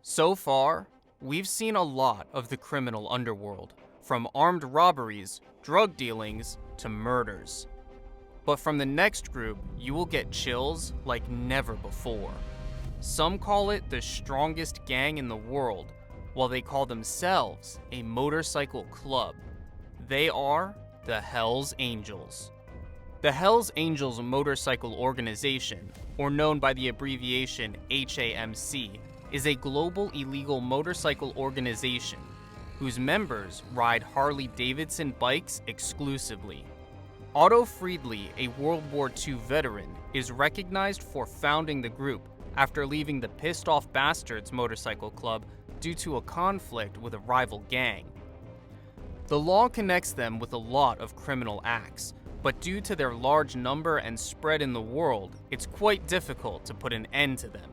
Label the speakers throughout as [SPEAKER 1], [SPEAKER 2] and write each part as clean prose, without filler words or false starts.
[SPEAKER 1] So far, we've seen a lot of the criminal underworld, from armed robberies, drug dealings, to murders. But from the next group, you will get chills like never before. Some call it the strongest gang in the world, while they call themselves a motorcycle club. They are the HELLS Angels. The HELLS Angels Motorcycle Organization, or known by the abbreviation HAMC, is a global illegal motorcycle organization whose members ride Harley-Davidson bikes exclusively. Otto Friedli, a World War II veteran, is recognized for founding the group after leaving the Pissed Off Bastards motorcycle club due to a conflict with a rival gang. The law connects them with a lot of criminal acts, but due to their large number and spread in the world, it's quite difficult to put an end to them.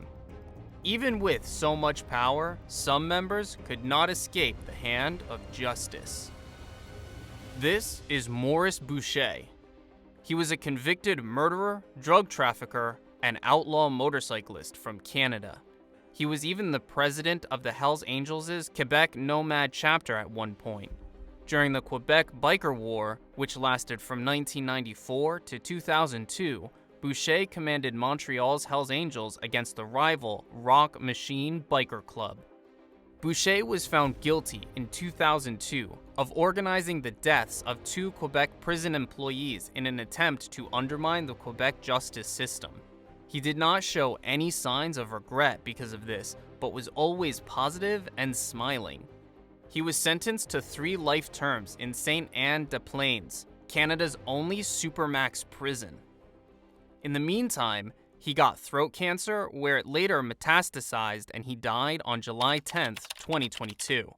[SPEAKER 1] Even with so much power, some members could not escape the hand of justice. This is Maurice Boucher. He was a convicted murderer, drug trafficker, and outlaw motorcyclist from Canada. He was even the president of the Hells Angels' Quebec Nomad chapter at one point. During the Quebec Biker War, which lasted from 1994 to 2002, Boucher commanded Montreal's Hells Angels against the rival Rock Machine Biker Club. Boucher was found guilty in 2002 of organizing the deaths of 2 Quebec prison employees in an attempt to undermine the Quebec justice system. He did not show any signs of regret because of this, but was always positive and smiling. He was sentenced to 3 life terms in Sainte-Anne-des-Plaines, Canada's only supermax prison. In the meantime, he got throat cancer, where it later metastasized, and he died on July 10, 2022.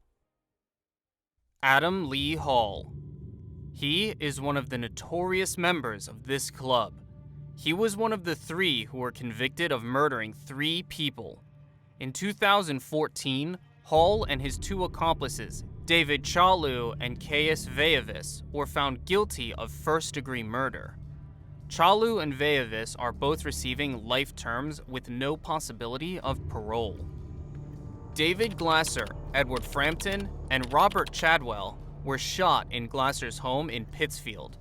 [SPEAKER 1] Adam Lee Hall. He is one of the notorious members of this club. He was one of the 3 who were convicted of murdering 3 people. In 2014, Hall and his 2 accomplices, David Chalu and Caius Veavis, were found guilty of first-degree murder. Chalu and Veavis are both receiving life terms with no possibility of parole. David Glasser, Edward Frampton, and Robert Chadwell were shot in Glasser's home in Pittsfield.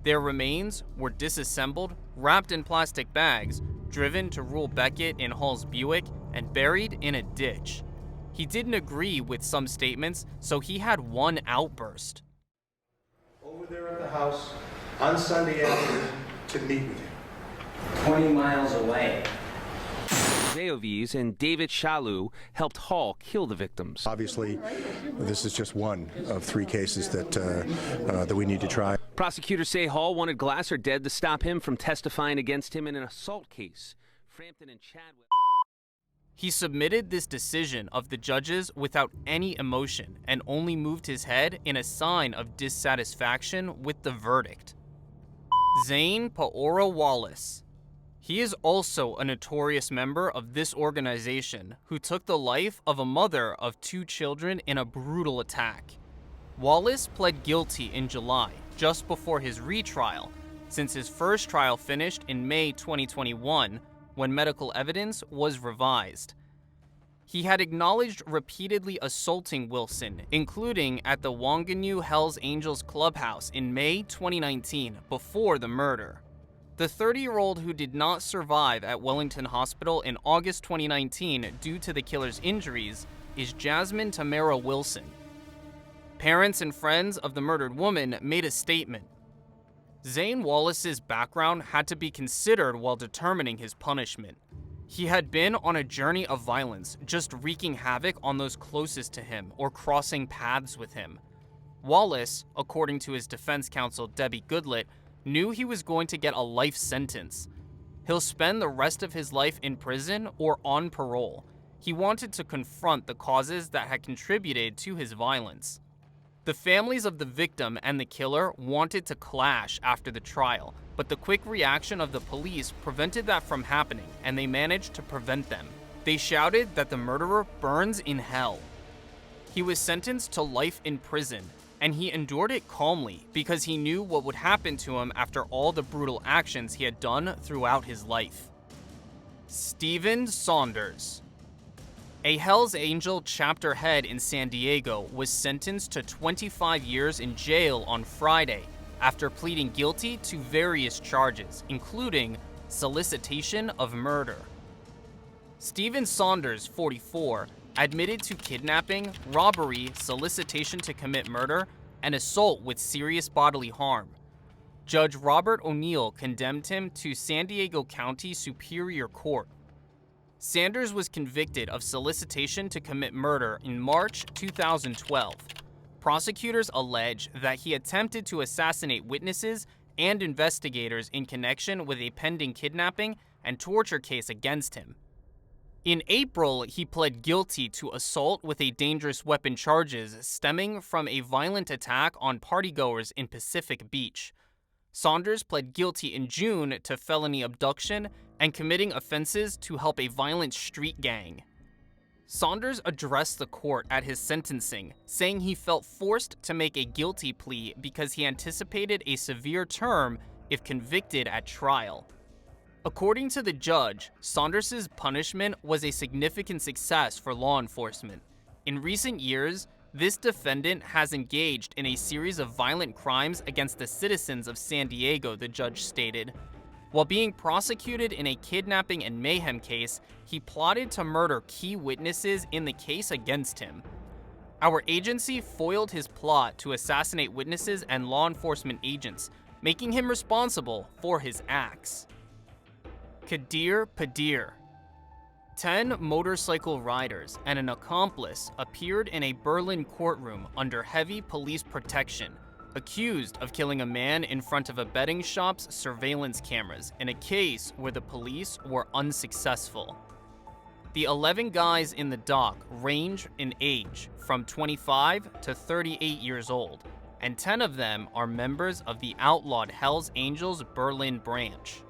[SPEAKER 1] Their remains were disassembled, wrapped in plastic bags, driven to Rule Beckett in Hall's Buick, and buried in a ditch. He didn't agree with some statements, so he had one outburst.
[SPEAKER 2] Over there at the house on Sunday afternoon to meet with you.
[SPEAKER 3] 20 miles away.
[SPEAKER 4] Veovis and David Chalu helped Hall kill the victims.
[SPEAKER 5] Obviously, this is just one of 3 cases that we need to try.
[SPEAKER 4] Prosecutors say Hall wanted Glasser dead to stop him from testifying against him in an assault case. Frampton and Chadwell.
[SPEAKER 1] He submitted this decision of the judges without any emotion and only moved his head in a sign of dissatisfaction with the verdict. Zane Paora Wallace. He is also a notorious member of this organization who took the life of a mother of 2 children in a brutal attack. Wallace pled guilty in July, just before his retrial, since his first trial finished in May 2021 when medical evidence was revised. He had acknowledged repeatedly assaulting Wilson, including at the Wanganui Hells Angels clubhouse in May 2019, before the murder. The 30-year-old who did not survive at Wellington Hospital in August 2019 due to the killer's injuries is Jasmine Tamara Wilson. Parents and friends of the murdered woman made a statement. Zane Wallace's background had to be considered while determining his punishment. He had been on a journey of violence, just wreaking havoc on those closest to him or crossing paths with him. Wallace, according to his defense counsel Debbie Goodlett, knew he was going to get a life sentence. He'll spend the rest of his life in prison or on parole. He wanted to confront the causes that had contributed to his violence. The families of the victim and the killer wanted to clash after the trial, but the quick reaction of the police prevented that from happening, and they managed to prevent them. They shouted that the murderer burns in hell. He was sentenced to life in prison, and he endured it calmly because he knew what would happen to him after all the brutal actions he had done throughout his life. Stephen Saunders. A Hells Angel chapter head in San Diego was sentenced to 25 years in jail on Friday after pleading guilty to various charges, including solicitation of murder. Stephen Saunders, 44, admitted to kidnapping, robbery, solicitation to commit murder, and assault with serious bodily harm. Judge Robert O'Neill condemned him to San Diego County Superior Court. Sanders was convicted of solicitation to commit murder in March 2012. Prosecutors allege that he attempted to assassinate witnesses and investigators in connection with a pending kidnapping and torture case against him. In April, he pled guilty to assault with a dangerous weapon charges stemming from a violent attack on partygoers in Pacific Beach. Saunders pled guilty in June to felony abduction and committing offenses to help a violent street gang. Saunders addressed the court at his sentencing, saying he felt forced to make a guilty plea because he anticipated a severe term if convicted at trial. According to the judge, Saunders' punishment was a significant success for law enforcement. In recent years, this defendant has engaged in a series of violent crimes against the citizens of San Diego, the judge stated. While being prosecuted in a kidnapping and mayhem case, he plotted to murder key witnesses in the case against him. Our agency foiled his plot to assassinate witnesses and law enforcement agents, making him responsible for his acts. Kadir Padir. 10 motorcycle riders and an accomplice appeared in a Berlin courtroom under heavy police protection, accused of killing a man in front of a betting shop's surveillance cameras in a case where the police were unsuccessful. The 11 guys in the dock range in age from 25 to 38 years old, and 10 of them are members of the outlawed Hells Angels Berlin branch.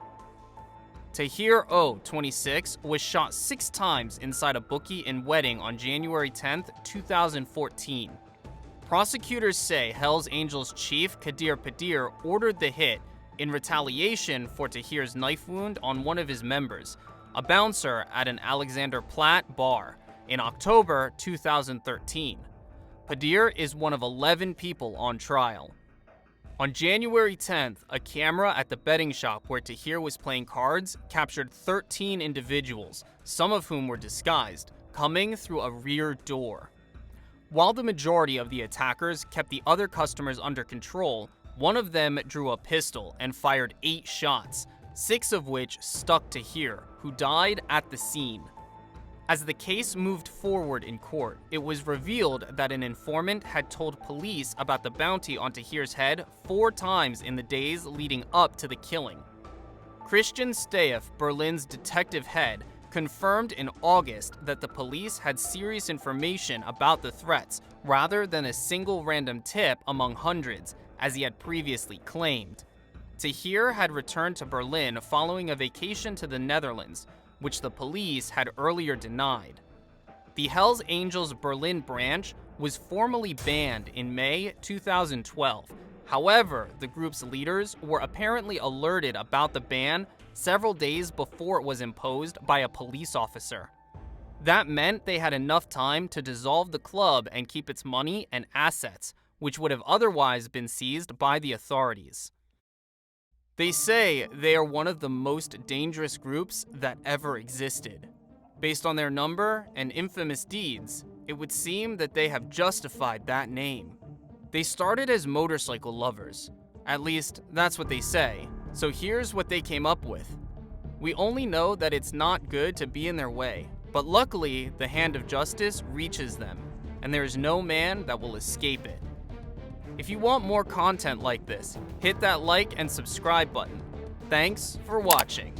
[SPEAKER 1] Tahir O, 26, was shot 6 times inside a bookie in Wedding on January 10, 2014. Prosecutors say Hells Angels chief Kadir Padir ordered the hit in retaliation for Tahir's knife wound on one of his members, a bouncer at an Alexander Platt bar, in October 2013. Padir is one of 11 people on trial. On January 10th, a camera at the betting shop where Tahir was playing cards captured 13 individuals, some of whom were disguised, coming through a rear door. While the majority of the attackers kept the other customers under control, one of them drew a pistol and fired 8 shots, 6 of which stuck Tahir, who died at the scene. As the case moved forward in court, it was revealed that an informant had told police about the bounty on Tahir's head 4 times in the days leading up to the killing. Christian Staeff, Berlin's detective head, confirmed in August that the police had serious information about the threats rather than a single random tip among hundreds, as he had previously claimed. Tahir had returned to Berlin following a vacation to the Netherlands, which the police had earlier denied. The Hells Angels Berlin branch was formally banned in May 2012. However, the group's leaders were apparently alerted about the ban several days before it was imposed by a police officer. That meant they had enough time to dissolve the club and keep its money and assets, which would have otherwise been seized by the authorities. They say they are one of the most dangerous groups that ever existed. Based on their number and infamous deeds, it would seem that they have justified that name. They started as motorcycle lovers. At least, that's what they say. So here's what they came up with. We only know that it's not good to be in their way, but luckily, the hand of justice reaches them, and there is no man that will escape it. If you want more content like this, hit that like and subscribe button. Thanks for watching.